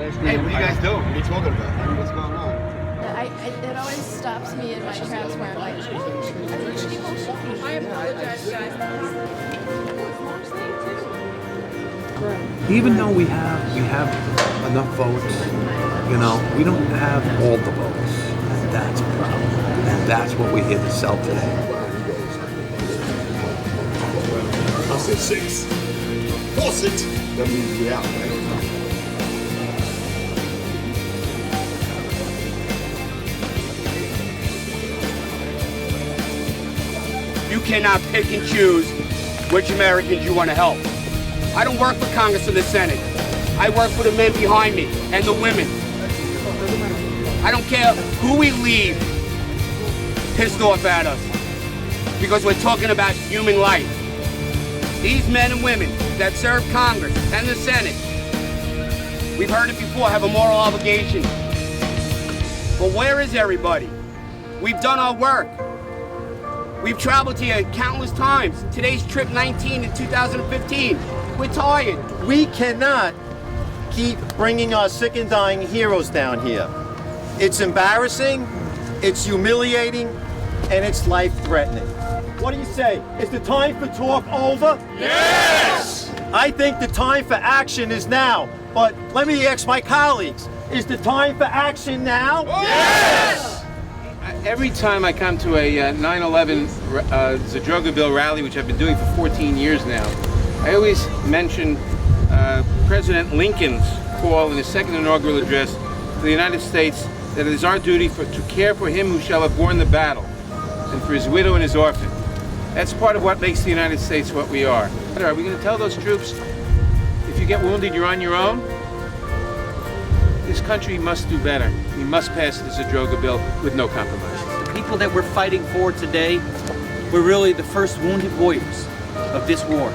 Hey, what are you guys doing? What are you talking about? What's going on? It always stops me in my tracks where I'm like, I apologize, guys. Even though we have enough votes, you know, we don't have all the votes. And that's a problem. And that's what we're here to sell today. I said 6. Force it. That means we out, right? You cannot pick and choose which Americans you want to help. I don't work for Congress and the Senate. I work for the men behind me and the women. I don't care who we leave pissed off at us because we're talking about human life. These men and women that serve Congress and the Senate, we've heard it before, have a moral obligation. But where is everybody? We've done our work. We've traveled here countless times. Today's trip 19 in 2015. We're tired. We cannot keep bringing our sick and dying heroes down here. It's embarrassing, it's humiliating, and it's life-threatening. What do you say? Is the time for talk over? Yes! I think the time for action is now. But let me ask my colleagues, is the time for action now? Yes! Every time I come to a 9/11 Zadroga bill rally, which I've been doing for 14 years now, I always mention President Lincoln's call in his second inaugural address to the United States that it is our duty to care for him who shall have borne the battle and for his widow and his orphan. That's part of what makes the United States what we are. Are we going to tell those troops, if you get wounded, you're on your own? This country must do better. We must pass the Zadroga bill with no compromise. The people that we're fighting for today, we're really the first wounded warriors of this war.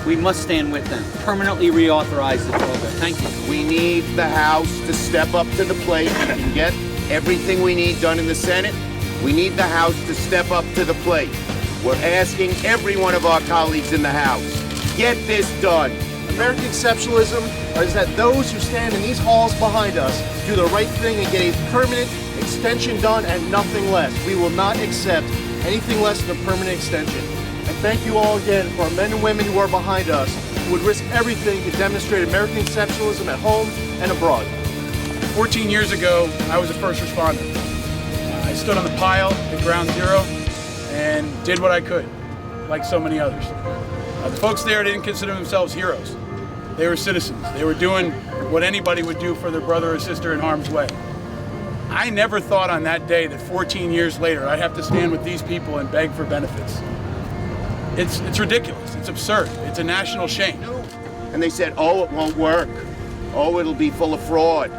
We must stand with them. Permanently reauthorize the Zadroga. Thank you. We need the House to step up to the plate and get everything we need done in the Senate. We need the House to step up to the plate. We're asking every one of our colleagues in the House, get this done. American exceptionalism is that those who stand in these halls behind us do the right thing and get a permanent extension done and nothing less. We will not accept anything less than a permanent extension. And thank you all again for our men and women who are behind us, who would risk everything to demonstrate American exceptionalism at home and abroad. 14 years ago, I was a first responder. I stood on the pile at ground zero and did what I could, like so many others. The folks there didn't consider themselves heroes. They were citizens. They were doing what anybody would do for their brother or sister in harm's way. I never thought on that day that 14 years later I'd have to stand with these people and beg for benefits. It's ridiculous. It's absurd. It's a national shame. And they said, oh, it won't work. Oh, it'll be full of fraud.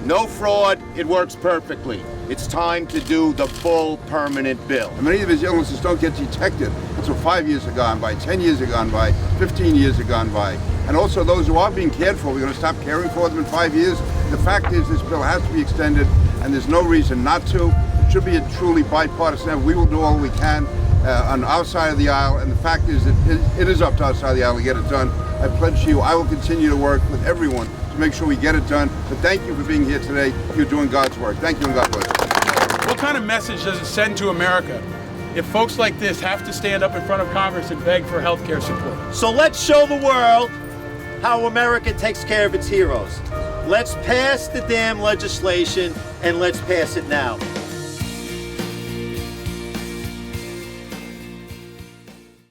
No fraud, it works perfectly. It's time to do the full permanent bill. And many of his illnesses don't get detected until 5 years have gone by, 10 years have gone by, 15 years have gone by. And also those who are being cared for, we're going to stop caring for them in 5 years. The fact is this bill has to be extended and there's no reason not to. It should be a truly bipartisan effort. We will do all we can on our side of the aisle, and the fact is that it is up to our side of the aisle to get it done. I pledge to you, I will continue to work with everyone to make sure we get it done. But thank you for being here today. You're doing God's work. Thank you and God bless you. What kind of message does it send to America if folks like this have to stand up in front of Congress and beg for health care support? So let's show the world how America takes care of its heroes. Let's pass the damn legislation and let's pass it now.